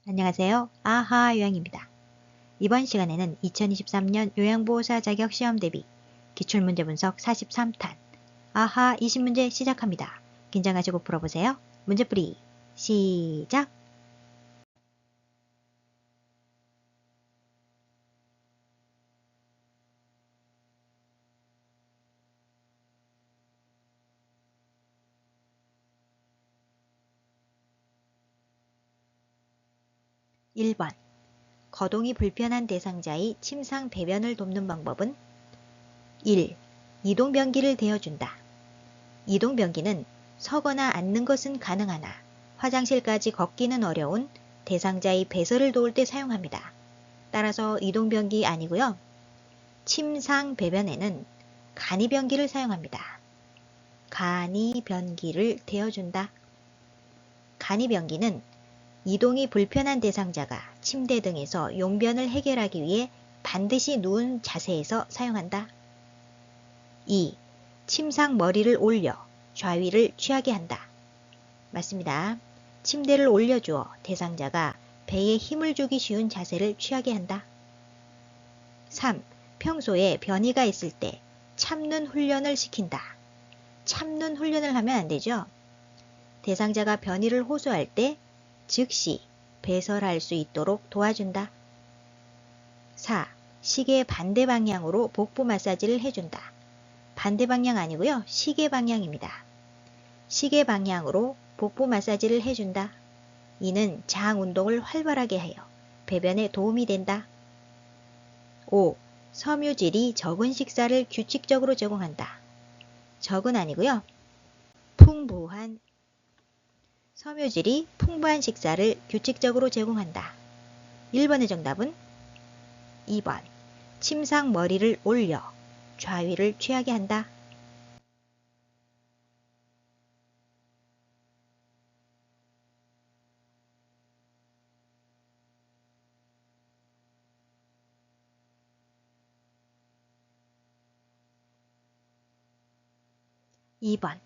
안녕하세요. 아하 요양입니다. 이번 시간에는 2023년 요양보호사 자격 시험 대비 기출문제 분석 43탄 아하 20문제 시작합니다. 긴장하시고 풀어보세요. 문제풀이 시작! (1번) 거동이 불편한 대상자의 침상 배변을 돕는 방법은 1. 이동변기를 대어준다. 이동변기는 서거나 앉는 것은 가능하나 화장실까지 걷기는 어려운 대상자의 배설을 도울 때 사용합니다. 따라서 이동변기 아니고요. 침상 배변에는 간이변기를 사용합니다. 간이변기를 대어준다. 간이변기는 이동이 불편한 대상자가 침대 등에서 용변을 해결하기 위해 반드시 누운 자세에서 사용한다. 2. 침상 머리를 올려 좌위를 취하게 한다. 맞습니다. 침대를 올려주어 대상자가 배에 힘을 주기 쉬운 자세를 취하게 한다. 3. 평소에 변이가 있을 때 참는 훈련을 시킨다. 참는 훈련을 하면 안 되죠. 대상자가 변이를 호소할 때 즉시 배설할 수 있도록 도와준다. 4. 시계 반대 방향으로 복부 마사지를 해준다. 반대 방향 아니고요. 시계 방향입니다. 시계 방향으로 복부 마사지를 해준다. 이는 장 운동을 활발하게 하여 배변에 도움이 된다. 5. 섬유질이 적은 식사를 규칙적으로 제공한다. 적은 아니고요. 섬유질이 풍부한 식사를 규칙적으로 제공한다. 1번의 정답은 2번. 침상 머리를 올려 좌위를 취하게 한다. (2번)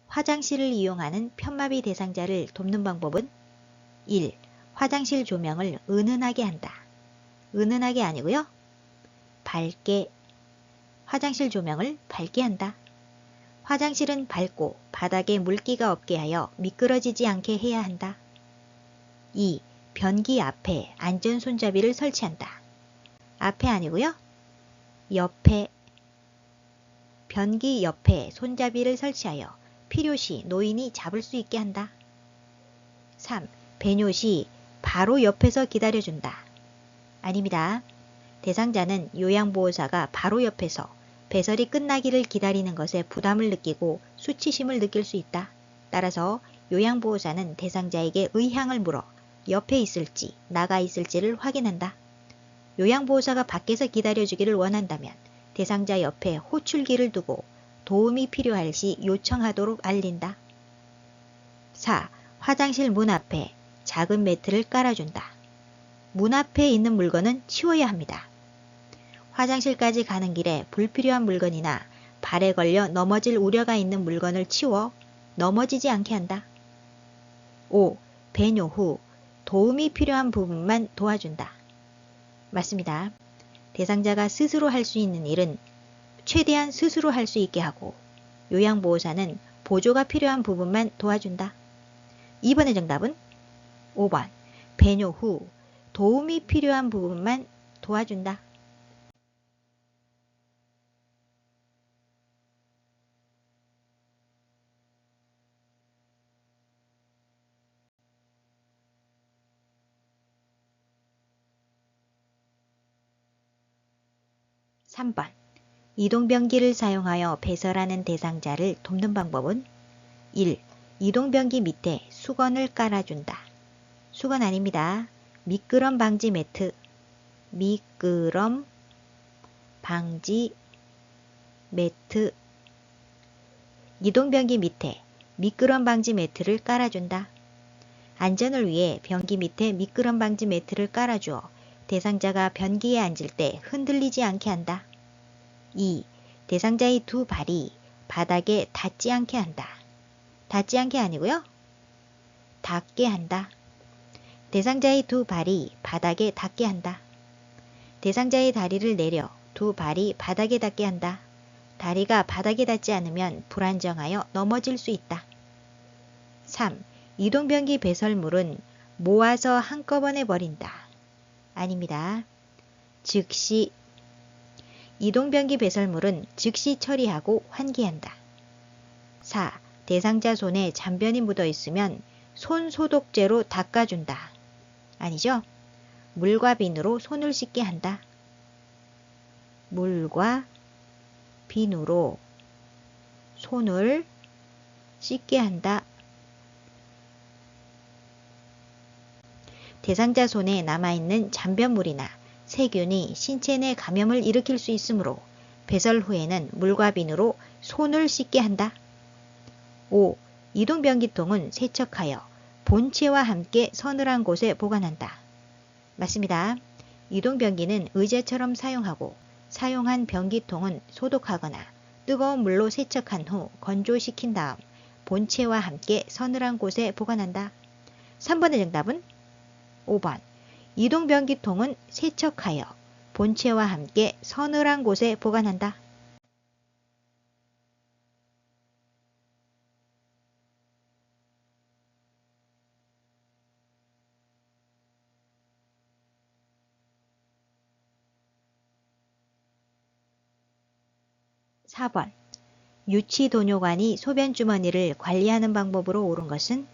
화장실을 이용하는 편마비 대상자를 돕는 방법은 1. 화장실 조명을 은은하게 한다. 은은하게 아니고요. 밝게. 화장실 조명을 밝게 한다. 화장실은 밝고 바닥에 물기가 없게 하여 미끄러지지 않게 해야 한다. 2. 변기 앞에 안전 손잡이를 설치한다. 앞에 아니고요. 옆에. 변기 옆에 손잡이를 설치하여 필요시 노인이 잡을 수 있게 한다. 3. 배뇨 시 바로 옆에서 기다려준다. 아닙니다. 대상자는 요양보호사가 바로 옆에서 배설이 끝나기를 기다리는 것에 부담을 느끼고 수치심을 느낄 수 있다. 따라서 요양보호사는 대상자에게 의향을 물어 옆에 있을지 나가 있을지를 확인한다. 요양보호사가 밖에서 기다려주기를 원한다면 대상자 옆에 호출기를 두고 도움이 필요할 시 요청하도록 알린다. 4. 화장실 문 앞에 작은 매트를 깔아준다. 문 앞에 있는 물건은 치워야 합니다. 화장실까지 가는 길에 불필요한 물건이나 발에 걸려 넘어질 우려가 있는 물건을 치워 넘어지지 않게 한다. 5. 배뇨 후 도움이 필요한 부분만 도와준다. 맞습니다. 대상자가 스스로 할 수 있는 일은 최대한 스스로 할 수 있게 하고 요양보호사는 보조가 필요한 부분만 도와준다. 2번의 정답은 5번. 배뇨 후 도움이 필요한 부분만 도와준다. (3번) 이동변기를 사용하여 배설하는 대상자를 돕는 방법은 1. 이동변기 밑에 수건을 깔아준다. 수건 아닙니다. 미끄럼 방지 매트. 미끄럼 방지 매트. 이동변기 밑에 미끄럼 방지 매트를 깔아준다. 안전을 위해 변기 밑에 미끄럼 방지 매트를 깔아주어 대상자가 변기에 앉을 때 흔들리지 않게 한다. 2. 대상자의 두 발이 바닥에 닿지 않게 한다. 닿지 않게 아니고요. 닿게 한다. 대상자의 두 발이 바닥에 닿게 한다. 대상자의 다리를 내려 두 발이 바닥에 닿게 한다. 다리가 바닥에 닿지 않으면 불안정하여 넘어질 수 있다. 3. 이동변기 배설물은 모아서 한꺼번에 버린다. 아닙니다. 즉시. 이동변기 배설물은 즉시 처리하고 환기한다. 4. 대상자 손에 잔변이 묻어 있으면 손 소독제로 닦아준다. 아니죠? 물과 비누로 손을 씻게 한다. 물과 비누로 손을 씻게 한다. 대상자 손에 남아있는 잔변물이나 세균이 신체 내 감염을 일으킬 수 있으므로 배설 후에는 물과 비누로 손을 씻게 한다. 5. 이동변기통은 세척하여 본체와 함께 서늘한 곳에 보관한다. 맞습니다. 이동변기는 의자처럼 사용하고 사용한 변기통은 소독하거나 뜨거운 물로 세척한 후 건조시킨 다음 본체와 함께 서늘한 곳에 보관한다. 3번의 정답은 5번. 이동변기통은 세척하여 본체와 함께 서늘한 곳에 보관한다. 4번. 유치도뇨관이 소변주머니를 관리하는 방법으로 옳은 것은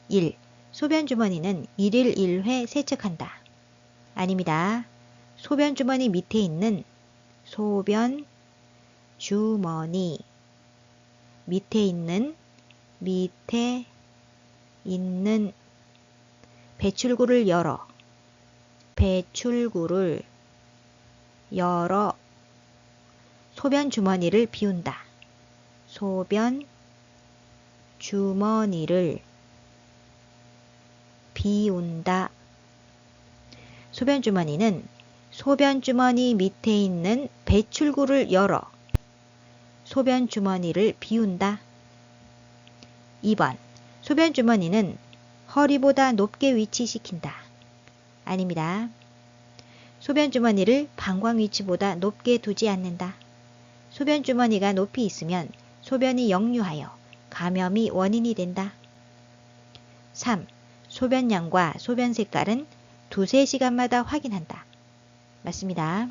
1. 소변주머니는 1일 1회 세척한다. 아닙니다. 소변주머니 밑에 있는 소변주머니 밑에 있는 배출구를 열어 소변주머니를 비운다. 소변주머니를 비운다. 소변주머니는 소변주머니 밑에 있는 배출구를 열어 소변주머니를 비운다. 2번. 소변주머니는 허리보다 높게 위치시킨다. 아닙니다. 소변주머니를 방광 위치보다 높게 두지 않는다. 소변주머니가 높이 있으면 소변이 역류하여 감염이 원인이 된다. 3. 소변량과 소변 색깔은 두세 시간마다 확인한다. 맞습니다.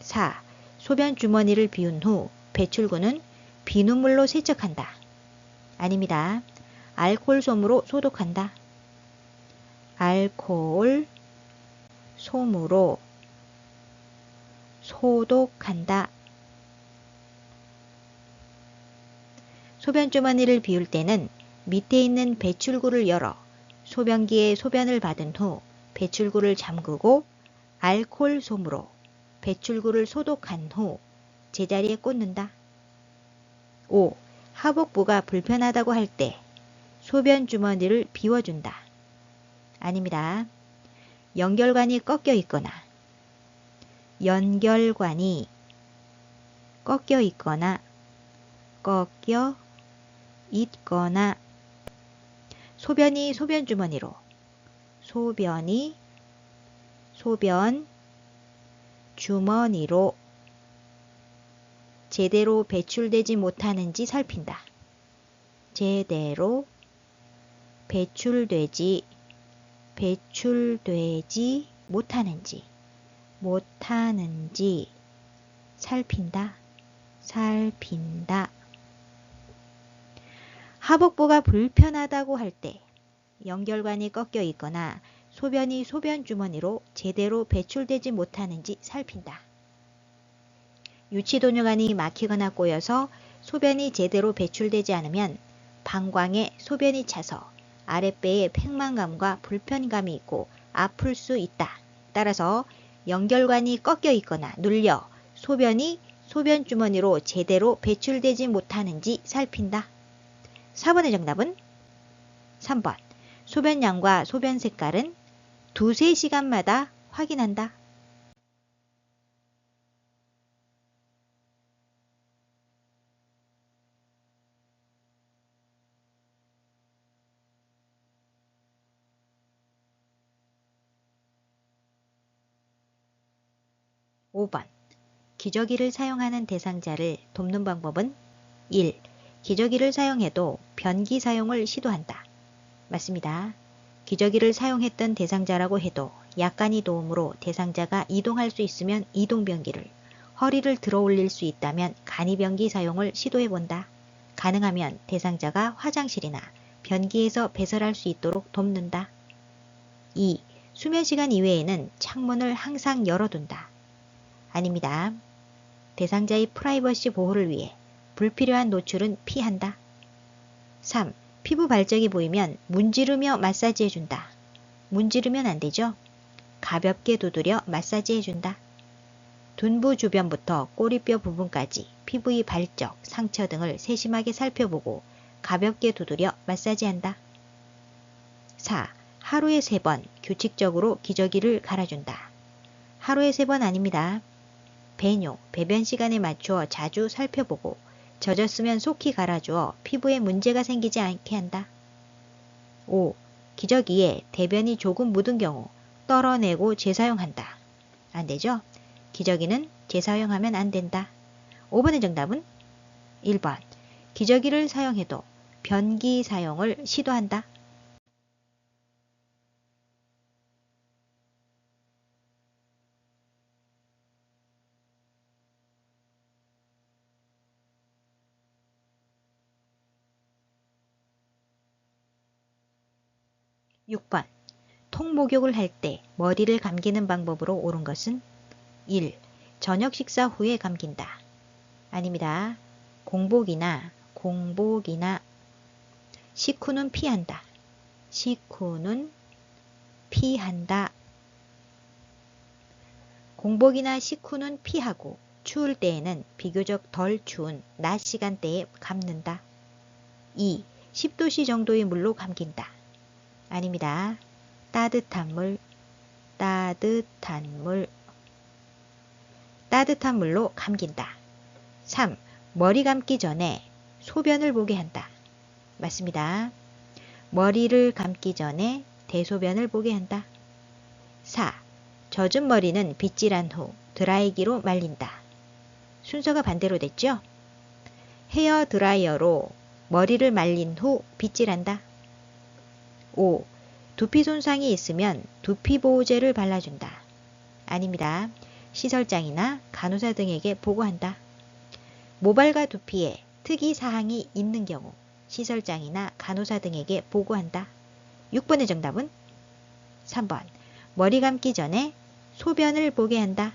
4. 소변주머니를 비운 후 배출구는 비눗물로 세척한다. 아닙니다. 알코올솜으로 소독한다. 알코올솜으로 소독한다. 소변주머니를 비울 때는 밑에 있는 배출구를 열어 소변기에 소변을 받은 후 배출구를 잠그고 알코올솜으로 배출구를 소독한 후 제자리에 꽂는다. 5. 하복부가 불편하다고 할 때 소변주머니를 비워준다. 아닙니다. 연결관이 꺾여 있거나 소변이 소변주머니로 제대로 배출되지 못하는지 살핀다. 제대로 배출되지 못하는지 살핀다. 하복부가 불편하다고 할 때 연결관이 꺾여 있거나 소변이 소변주머니로 제대로 배출되지 못하는지 살핀다. 유치도뇨관이 막히거나 꼬여서 소변이 제대로 배출되지 않으면 방광에 소변이 차서 아랫배에 팽만감과 불편감이 있고 아플 수 있다. 따라서 연결관이 꺾여 있거나 눌려 소변이 소변주머니로 제대로 배출되지 못하는지 살핀다. 4번의 정답은 3번. 소변량과 소변 색깔은 두세 시간마다 확인한다. 5번. 기저귀를 사용하는 대상자를 돕는 방법은 1. 기저귀를 사용해도 변기 사용을 시도한다. 맞습니다. 기저귀를 사용했던 대상자라고 해도 약간의 도움으로 대상자가 이동할 수 있으면 이동변기를, 허리를 들어 올릴 수 있다면 간이변기 사용을 시도해본다. 가능하면 대상자가 화장실이나 변기에서 배설할 수 있도록 돕는다. 2. 수면시간 이외에는 창문을 항상 열어둔다. 아닙니다. 대상자의 프라이버시 보호를 위해 불필요한 노출은 피한다. 3. 피부 발적이 보이면 문지르며 마사지해준다. 문지르면 안 되죠? 가볍게 두드려 마사지해준다. 둔부 주변부터 꼬리뼈 부분까지 피부의 발적, 상처 등을 세심하게 살펴보고 가볍게 두드려 마사지한다. 4. 하루에 3번 규칙적으로 기저귀를 갈아준다. 하루에 3번 아닙니다. 배뇨, 배변 시간에 맞추어 자주 살펴보고 젖었으면 속히 갈아주어 피부에 문제가 생기지 않게 한다. 5. 기저귀에 대변이 조금 묻은 경우 떨어내고 재사용한다. 안 되죠? 기저귀는 재사용하면 안 된다. 5번의 정답은 1번. 기저귀를 사용해도 변기 사용을 시도한다. 6번. 통목욕을 할 때 머리를 감기는 방법으로 옳은 것은 1. 저녁 식사 후에 감긴다. 아닙니다. 공복이나 식후는 피한다. 식후는 피한다. 공복이나 식후는 피하고 추울 때에는 비교적 덜 추운 낮 시간대에 감는다. 2. 10도씨 정도의 물로 감긴다. 아닙니다. 따뜻한 물로 감긴다. 3. 머리 감기 전에 소변을 보게 한다. 맞습니다. 머리를 감기 전에 대소변을 보게 한다. 4. 젖은 머리는 빗질한 후 드라이기로 말린다. 순서가 반대로 됐죠? 헤어 드라이어로 머리를 말린 후 빗질한다. 5. 두피 손상이 있으면 두피 보호제를 발라준다. 아닙니다. 시설장이나 간호사 등에게 보고한다. 모발과 두피에 특이 사항이 있는 경우 시설장이나 간호사 등에게 보고한다. 6번의 정답은 3번. 머리 감기 전에 소변을 보게 한다.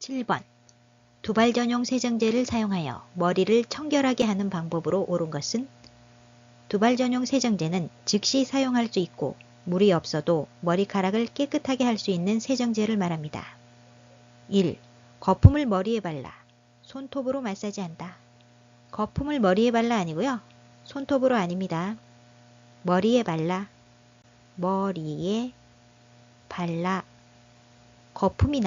7번. 두발 전용 세정제를 사용하여 머리를 청결하게 하는 방법으로 옳은 것은 두발 전용 세정제는 즉시 사용할 수 있고 물이 없어도 머리카락을 깨끗하게 할 수 있는 세정제를 말합니다. 1. 거품을 머리에 발라 손톱으로 마사지한다. 거품을 머리에 발라 아니고요. 손톱으로 아닙니다. 머리에 발라 거품이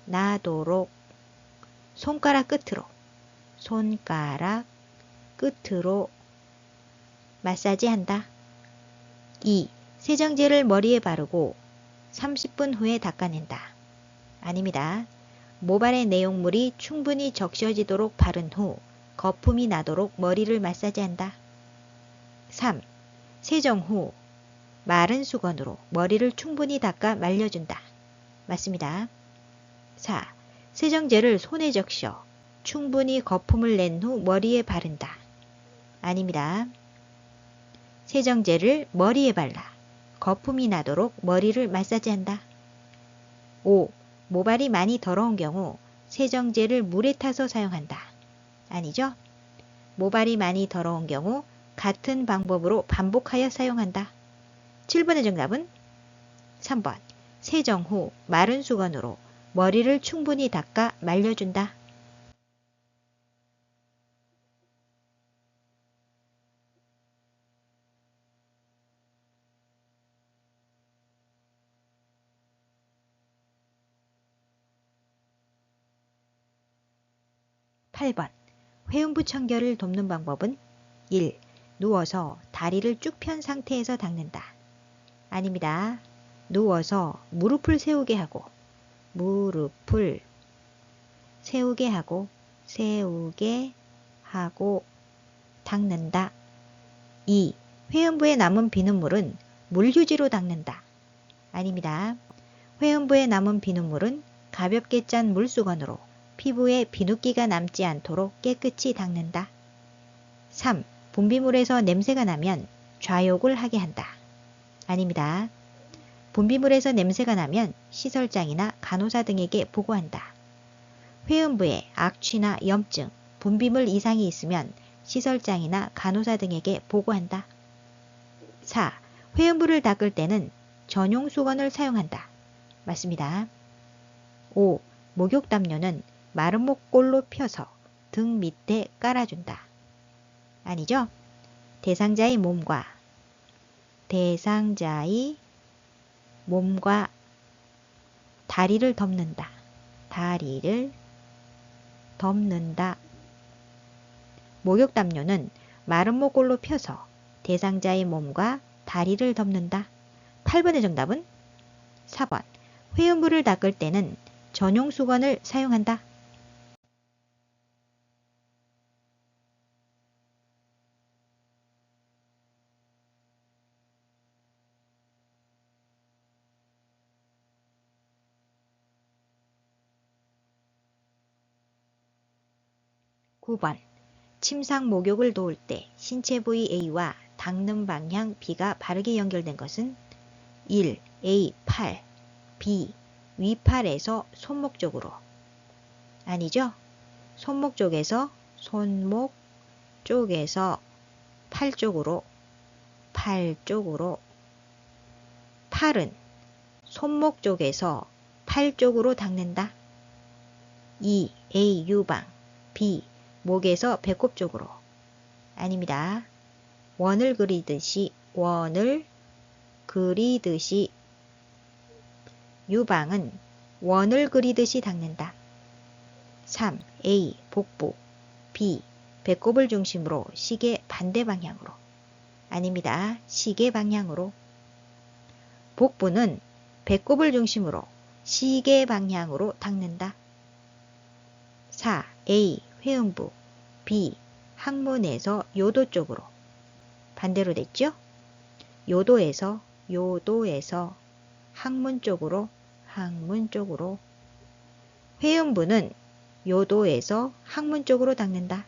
나도록 손가락 끝으로 마사지한다. 2. 세정제를 머리에 바르고 30분 후에 닦아낸다. 아닙니다. 모발의 내용물이 충분히 적셔지도록 바른 후 거품이 나도록 머리를 마사지한다. 3. 세정 후 마른 수건으로 머리를 충분히 닦아 말려준다. 맞습니다. 4. 세정제를 손에 적셔 충분히 거품을 낸 후 머리에 바른다. 아닙니다. 세정제를 머리에 발라 거품이 나도록 머리를 마사지한다. 5. 모발이 많이 더러운 경우 세정제를 물에 타서 사용한다. 아니죠? 모발이 많이 더러운 경우 같은 방법으로 반복하여 사용한다. 7번의 정답은 3번. 세정 후 마른 수건으로 머리를 충분히 닦아 말려준다. 8번. 회음부 청결을 돕는 방법은 1. 누워서 다리를 쭉 편 상태에서 닦는다. 아닙니다. 누워서 무릎을 세우게 하고 세우게 하고 닦는다. 2. 회음부에 남은 비눗물은 물휴지로 닦는다. 아닙니다. 회음부에 남은 비눗물은 가볍게 짠 물수건으로 피부에 비눗기가 남지 않도록 깨끗이 닦는다. 3. 분비물에서 냄새가 나면 좌욕을 하게 한다. 아닙니다. 분비물에서 냄새가 나면 시설장이나 간호사 등에게 보고한다. 회음부에 악취나 염증, 분비물 이상이 있으면 시설장이나 간호사 등에게 보고한다. 4. 회음부를 닦을 때는 전용 수건을 사용한다. 맞습니다. 5. 목욕담요는 마른 목골로 펴서 등 밑에 깔아준다. 아니죠? 대상자의 몸과 다리를 덮는다. 목욕담요는 마른 목골로 펴서 대상자의 몸과 다리를 덮는다. 8번의 정답은 4번. 회음부를 닦을 때는 전용 수건을 사용한다. 9번. 침상 목욕을 도울 때 신체 부위 A와 닦는 방향 B가 바르게 연결된 것은 1. A. 팔, B. 위팔에서 손목 쪽으로. 아니죠? 손목 쪽에서 팔 쪽으로. 팔은 손목 쪽에서 팔 쪽으로 닦는다. 2. A. 유방, B. 목에서 배꼽 쪽으로. 아닙니다. 원을 그리듯이 유방은 원을 그리듯이 닦는다. 3. A. 복부, B. 배꼽을 중심으로 시계 반대 방향으로. 아닙니다. 시계 방향으로. 복부는 배꼽을 중심으로 시계 방향으로 닦는다. 4. A. 회음부, B. 항문에서 요도 쪽으로. 반대로 됐죠? 요도에서 항문 쪽으로. 회음부는 요도에서 항문 쪽으로 닦는다.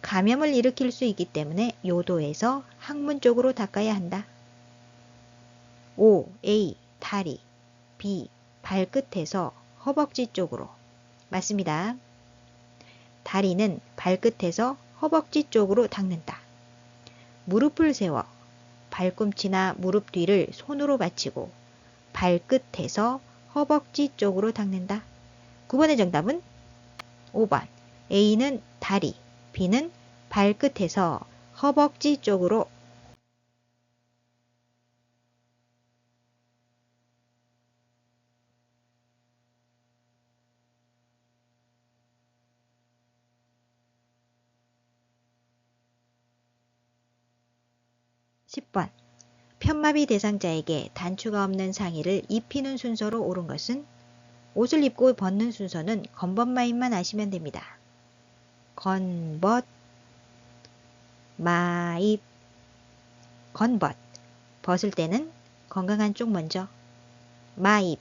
감염을 일으킬 수 있기 때문에 요도에서 항문 쪽으로 닦아야 한다. 5. A. 다리, B. 발끝에서 허벅지 쪽으로. 맞습니다. 다리는 발끝에서 허벅지 쪽으로 닦는다. 무릎을 세워 발꿈치나 무릎 뒤를 손으로 받치고 발끝에서 허벅지 쪽으로 닦는다. 9번의 정답은 5번. A는 다리, B는 발끝에서 허벅지 쪽으로. 10번. 편마비 대상자에게 단추가 없는 상의를 입히는 순서로 옳은 것은 옷을 입고 벗는 순서는 건벗마입만 아시면 됩니다. 건벗, 마입, 건벗. 벗을 때는 건강한 쪽 먼저. 마입,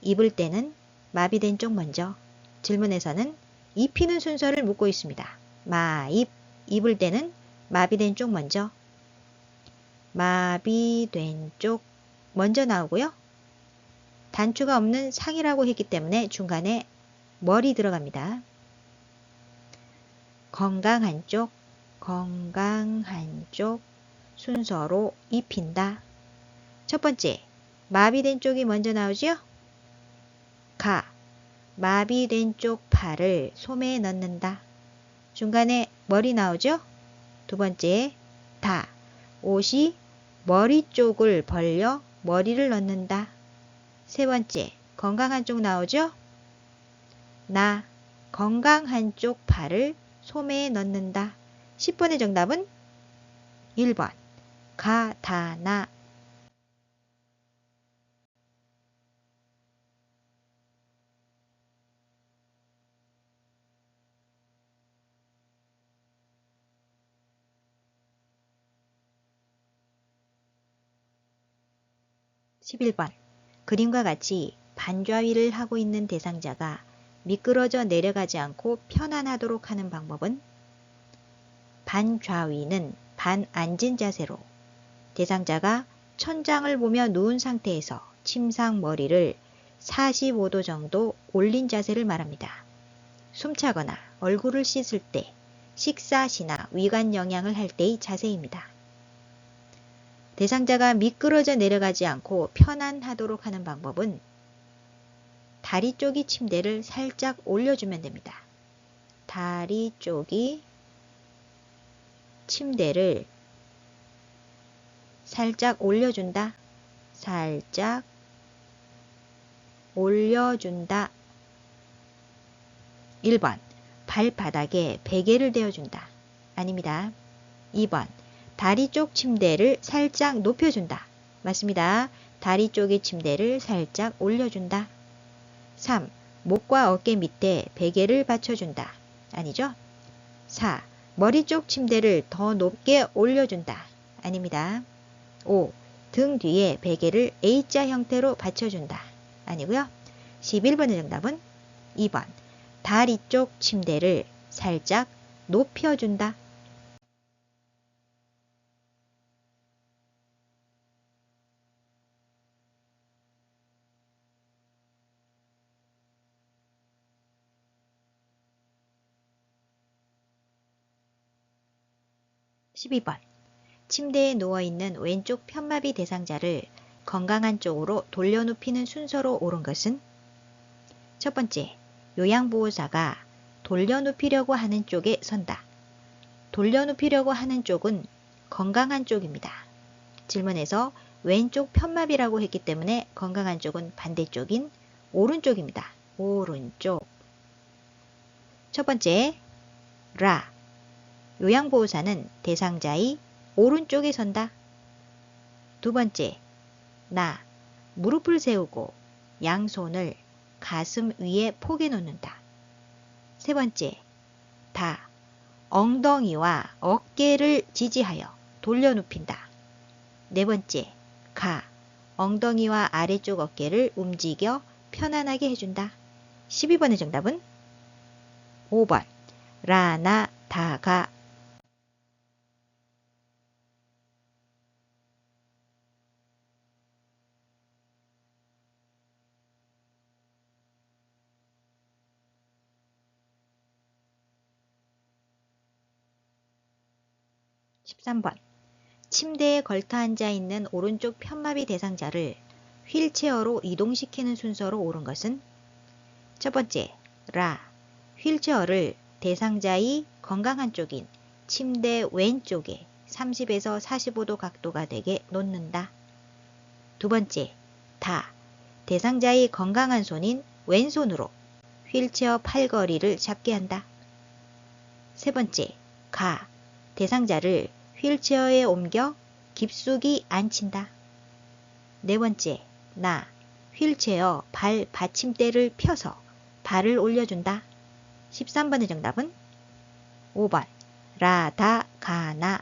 입을 때는 마비된 쪽 먼저. 질문에서는 입히는 순서를 묻고 있습니다. 마입, 입을 때는 마비된 쪽 먼저. 마비된 쪽 먼저 나오고요. 단추가 없는 상이라고 했기 때문에 중간에 머리 들어갑니다. 건강한 쪽 순서로 입힌다. 첫 번째, 마비된 쪽이 먼저 나오죠? 가, 마비된 쪽 팔을 소매에 넣는다. 중간에 머리 나오죠? 두 번째, 다, 옷이 머리 쪽을 벌려 머리를 넣는다. 세 번째, 건강한 쪽 나오죠? 나, 건강한 쪽 발을 소매에 넣는다. 10번의 정답은 1번 가다나. 11번 그림과 같이 반좌위를 하고 있는 대상자가 미끄러져 내려가지 않고 편안하도록 하는 방법은 반좌위는 반앉은 자세로 대상자가 천장을 보며 누운 상태에서 침상 머리를 45도 정도 올린 자세를 말합니다. 숨차거나 얼굴을 씻을 때, 식사 시나 위관 영양을 할 때의 자세입니다. 대상자가 미끄러져 내려가지 않고 편안하도록 하는 방법은 다리 쪽이 침대를 살짝 올려주면 됩니다. 다리 쪽이 침대를 살짝 올려준다. 살짝 올려준다. 1번 발바닥에 베개를 대어준다. 아닙니다. 2번 다리 쪽 침대를 살짝 높여준다. 맞습니다. 다리 쪽의 침대를 살짝 올려준다. 3. 목과 어깨 밑에 베개를 받쳐준다. 아니죠? 4. 머리 쪽 침대를 더 높게 올려준다. 아닙니다. 5. 등 뒤에 베개를 A자 형태로 받쳐준다. 아니고요. 11번의 정답은 2번 다리 쪽 침대를 살짝 높여준다. 12번 침대에 누워있는 왼쪽 편마비 대상자를 건강한 쪽으로 돌려눕히는 순서로 옳은 것은 첫 번째, 요양보호사가 돌려눕히려고 하는 쪽에 선다. 돌려눕히려고 하는 쪽은 건강한 쪽입니다. 질문에서 왼쪽 편마비라고 했기 때문에 건강한 쪽은 반대쪽인 오른쪽입니다. 오른쪽. 첫 번째, 라. 요양보호사는 대상자의 오른쪽에 선다. 두 번째, 나. 무릎을 세우고 양손을 가슴 위에 포개 놓는다. 세 번째, 다. 엉덩이와 어깨를 지지하여 돌려눕힌다. 네 번째, 가. 엉덩이와 아래쪽 어깨를 움직여 편안하게 해준다. 12번의 정답은 5번, 라, 나, 다, 가. 13번 침대에 걸터 앉아 있는 오른쪽 편마비 대상자를 휠체어로 이동시키는 순서로 옳은 것은 첫 번째, 라. 휠체어를 대상자의 건강한 쪽인 침대 왼쪽에 30에서 45도 각도가 되게 놓는다. 두 번째, 다. 대상자의 건강한 손인 왼손으로 휠체어 팔걸이를 잡게 한다. 세 번째, 가. 대상자를 휠체어에 옮겨 깊숙이 앉힌다. 네 번째, 나. 휠체어 발 받침대를 펴서 발을 올려준다. 13번의 정답은 5번, 라, 다, 가, 나.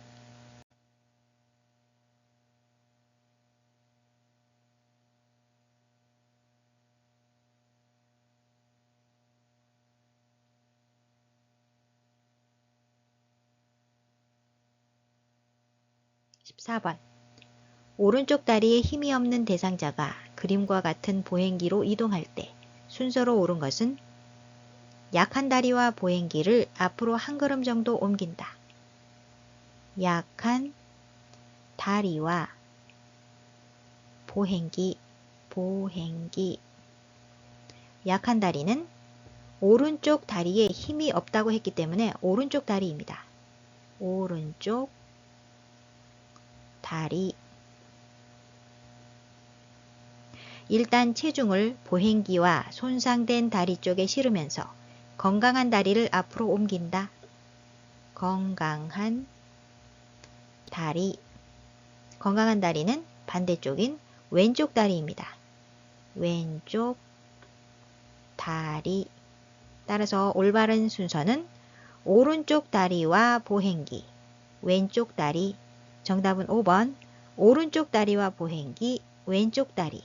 14번 오른쪽 다리에 힘이 없는 대상자가 그림과 같은 보행기로 이동할 때 순서로 옳은 것은 약한 다리와 보행기를 앞으로 한 걸음 정도 옮긴다. 약한 다리와 보행기. 약한 다리는 오른쪽 다리에 힘이 없다고 했기 때문에 오른쪽 다리입니다. 오른쪽 다리. 일단 체중을 보행기와 손상된 다리 쪽에 실으면서 건강한 다리를 앞으로 옮긴다. 건강한 다리. 건강한 다리는 반대쪽인 왼쪽 다리입니다. 왼쪽 다리. 따라서 올바른 순서는 오른쪽 다리와 보행기, 왼쪽 다리. 정답은 5번. 오른쪽 다리와 보행기, 왼쪽 다리.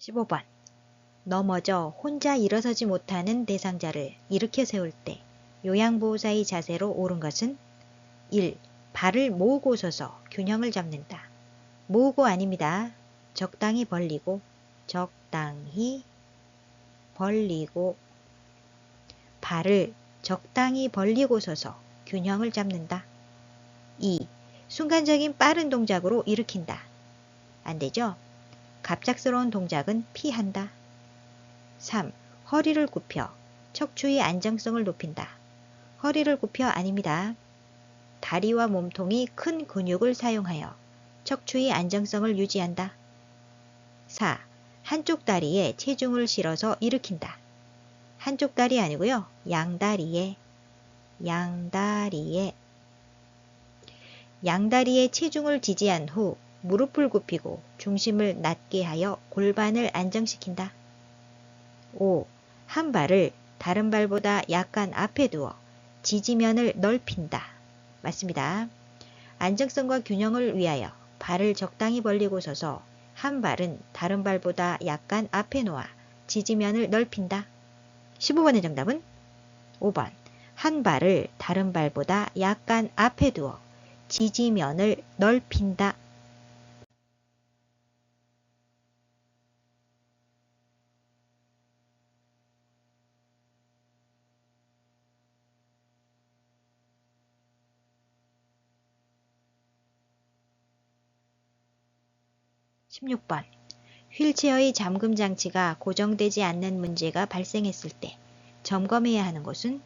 15번. 넘어져 혼자 일어서지 못하는 대상자를 일으켜 세울 때 요양보호사의 자세로 옳은 것은 1. 발을 모으고 서서 균형을 잡는다. 모으고 아닙니다. 적당히 벌리고, 적당히 벌리고. 발을 적당히 벌리고 서서 균형을 잡는다. 2. 순간적인 빠른 동작으로 일으킨다. 안 되죠? 갑작스러운 동작은 피한다. 3. 허리를 굽혀 척추의 안정성을 높인다. 허리를 굽혀 아닙니다. 다리와 몸통이 큰 근육을 사용하여 척추의 안정성을 유지한다. 4. 한쪽 다리에 체중을 실어서 일으킨다. 한쪽 다리 아니고요. 양다리에. 양다리에 체중을 지지한 후 무릎을 굽히고 중심을 낮게 하여 골반을 안정시킨다. 5. 한 발을 다른 발보다 약간 앞에 두어 지지면을 넓힌다. 맞습니다. 안정성과 균형을 위하여 발을 적당히 벌리고 서서 한 발은 다른 발보다 약간 앞에 놓아 지지면을 넓힌다. 15번의 정답은 5번. 한 발을 다른 발보다 약간 앞에 두어 지지면을 넓힌다. 16번. 휠체어의 잠금 장치가 고정되지 않는 문제가 발생했을 때 점검해야 하는 것은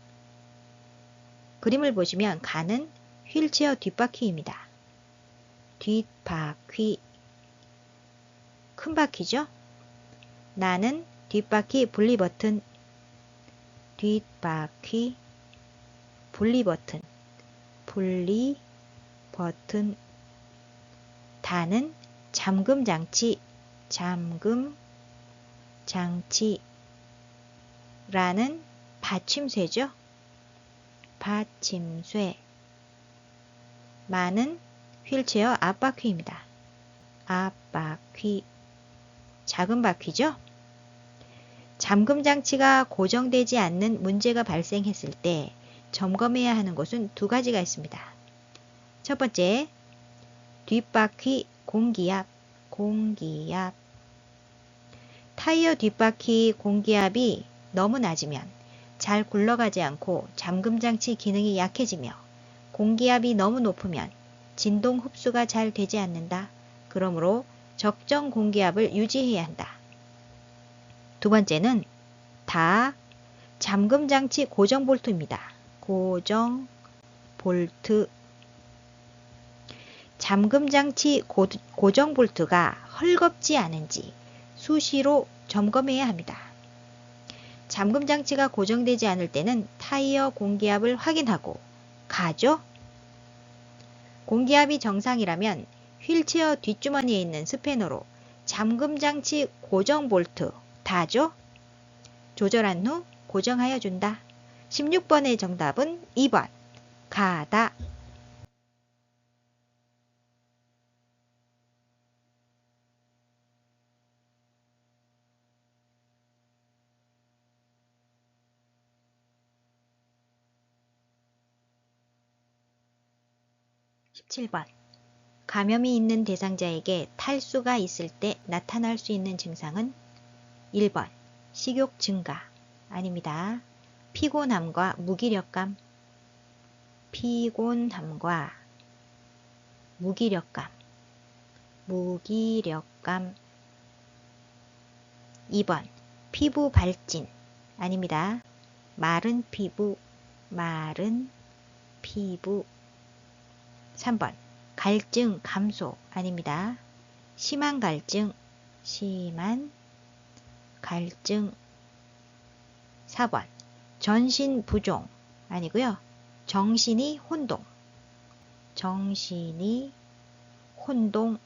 그림을 보시면 가는 휠체어 뒷바퀴입니다. 뒷바퀴. 큰 바퀴죠? 나는 뒷바퀴 분리 버튼. 뒷바퀴 분리 버튼. 분리 버튼. 다는 잠금 장치. 잠금 장치. 라는 받침쇠죠. 받침쇠. 마는 휠체어 앞바퀴입니다. 앞바퀴. 작은 바퀴죠. 잠금 장치가 고정되지 않는 문제가 발생했을 때 점검해야 하는 것은 두 가지가 있습니다. 첫 번째, 뒷바퀴 공기압. 공기압. 타이어 뒷바퀴 공기압이 너무 낮으면 잘 굴러가지 않고 잠금장치 기능이 약해지며 공기압이 너무 높으면 진동 흡수가 잘 되지 않는다. 그러므로 적정 공기압을 유지해야 한다. 두 번째는 다 잠금장치 고정 볼트입니다. 고정 볼트. 잠금장치 고정 볼트가 헐겁지 않은지 수시로 점검해야 합니다. 잠금장치가 고정되지 않을 때는 타이어 공기압을 확인하고 가죠. 공기압이 정상이라면 휠체어 뒷주머니에 있는 스패너로 잠금장치 고정 볼트 다죠. 조절한 후 고정하여 준다. 16번의 정답은 2번. 가다. 17번. 감염이 있는 대상자에게 탈수가 있을 때 나타날 수 있는 증상은 1번. 식욕 증가. 아닙니다. 피곤함과 무기력감. 피곤함과 무기력감. 무기력감. 2번. 피부 발진. 아닙니다. 마른 피부, 마른 피부. 3번 갈증 감소 아닙니다. 심한 갈증, 심한 갈증. 4번 전신 부종 아니고요. 정신이 혼동, 정신이 혼동.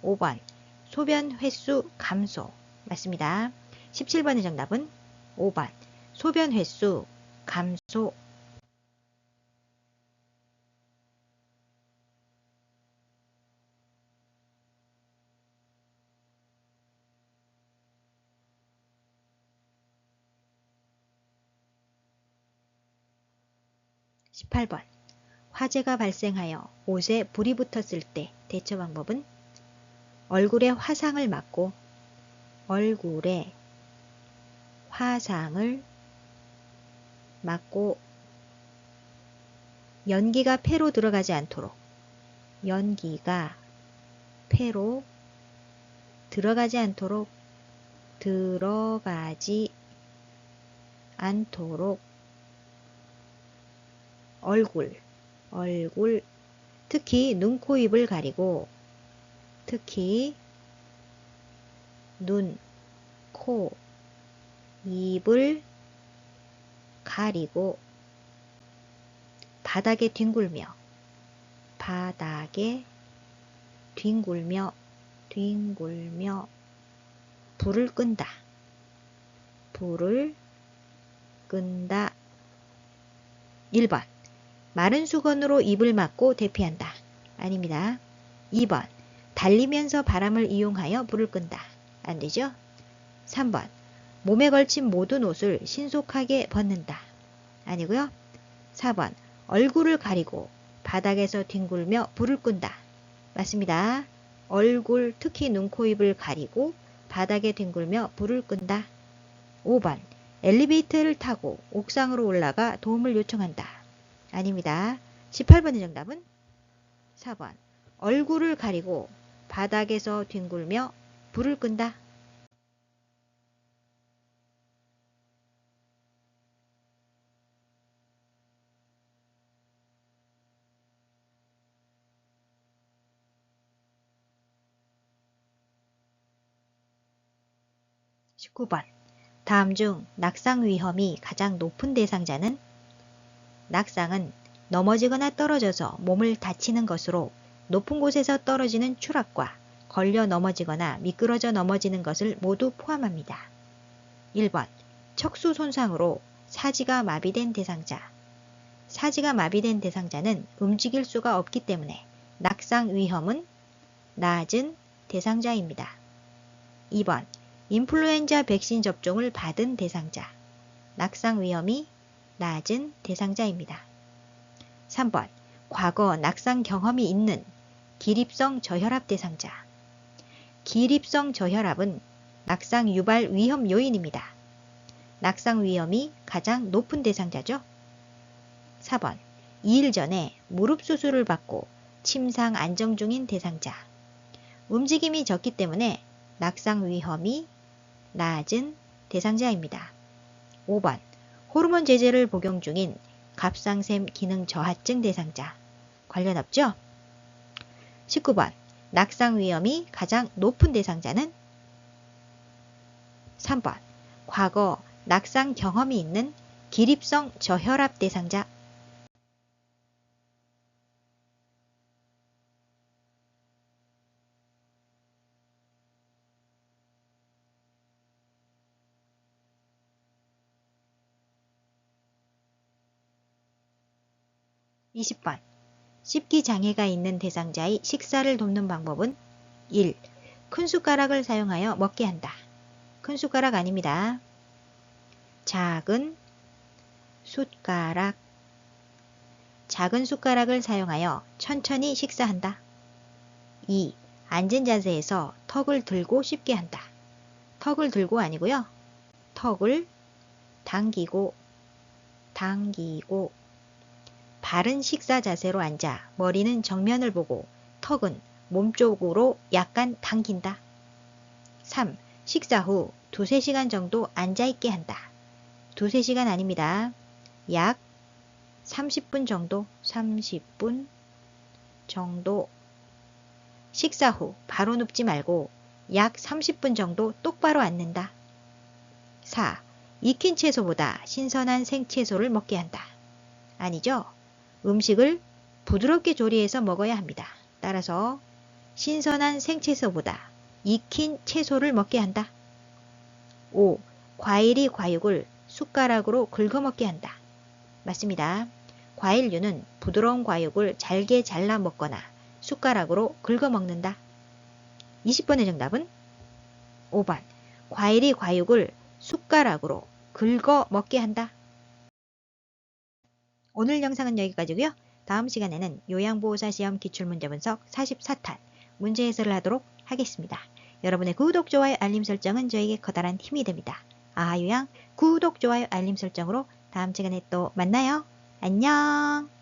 5번 소변 횟수 감소 맞습니다. 17번의 정답은 5번 소변 횟수 감소. 18번 화재가 발생하여 옷에 불이 붙었을 때 대처 방법은 얼굴에 화상을 맞고 얼굴에 화상을 맞고 연기가 폐로 들어가지 않도록 연기가 폐로 들어가지 않도록 얼굴 특히 눈, 코, 입을 가리고 특히 눈, 코, 입을 가리고 바닥에 뒹굴며 불을 끈다. 불을 끈다. 1번 마른 수건으로 입을 막고 대피한다. 아닙니다. 2번 달리면서 바람을 이용하여 불을 끈다. 안되죠? 3번 몸에 걸친 모든 옷을 신속하게 벗는다. 아니고요. 4번 얼굴을 가리고 바닥에서 뒹굴며 불을 끈다. 맞습니다. 얼굴 특히 눈, 코, 입을 가리고 바닥에 뒹굴며 불을 끈다. 5번 엘리베이터를 타고 옥상으로 올라가 도움을 요청한다. 아닙니다. 18번의 정답은 4번 얼굴을 가리고 바닥에서 뒹굴며 불을 끈다. 19번 다음 중 낙상 위험이 가장 높은 대상자는 낙상은 넘어지거나 떨어져서 몸을 다치는 것으로 높은 곳에서 떨어지는 추락과 걸려 넘어지거나 미끄러져 넘어지는 것을 모두 포함합니다. 1번 척수 손상으로 사지가 마비된 대상자. 사지가 마비된 대상자는 움직일 수가 없기 때문에 낙상 위험은 낮은 대상자입니다. 2번 인플루엔자 백신 접종을 받은 대상자. 낙상 위험이 낮은 대상자입니다. 3번 과거 낙상 경험이 있는 기립성 저혈압 대상자. 기립성 저혈압은 낙상 유발 위험 요인입니다. 낙상 위험이 가장 높은 대상자죠. 4번 2일 전에 무릎 수술을 받고 침상 안정 중인 대상자. 움직임이 적기 때문에 낙상 위험이 낮은 대상자입니다. 5번 호르몬 제제를 복용 중인 갑상샘 기능 저하증 대상자. 관련 없죠? 19번 낙상 위험이 가장 높은 대상자는 3번 과거 낙상 경험이 있는 기립성 저혈압 대상자. 20번 씹기 장애가 있는 대상자의 식사를 돕는 방법은 1. 큰 숟가락을 사용하여 먹게 한다. 큰 숟가락 아닙니다. 작은 숟가락. 작은 숟가락을 사용하여 천천히 식사한다. 2. 앉은 자세에서 턱을 들고 씹게 한다. 턱을 들고 아니고요. 턱을 당기고 바른 식사 자세로 앉아 머리는 정면을 보고 턱은 몸쪽으로 약간 당긴다. 3. 식사 후 2-3시간 정도 앉아있게 한다. 두세 시간 아닙니다. 약 30분 정도 식사 후 바로 눕지 말고 약 30분 정도 똑바로 앉는다. 4. 익힌 채소보다 신선한 생채소를 먹게 한다. 아니죠. 음식을 부드럽게 조리해서 먹어야 합니다. 따라서 신선한 생채소보다 익힌 채소를 먹게 한다. 5. 과일이 과육을 숟가락으로 긁어 먹게 한다. 맞습니다. 과일류는 부드러운 과육을 잘게 잘라 먹거나 숟가락으로 긁어 먹는다. 20번의 정답은 5번. 과일이 과육을 숟가락으로 긁어 먹게 한다. 오늘 영상은 여기까지고요. 다음 시간에는 요양보호사 시험 기출문제 분석 44탄 문제 해설을 하도록 하겠습니다. 여러분의 구독, 좋아요, 알림 설정은 저에게 커다란 힘이 됩니다. 아하요양 구독, 좋아요, 알림 설정으로 다음 시간에 또 만나요. 안녕.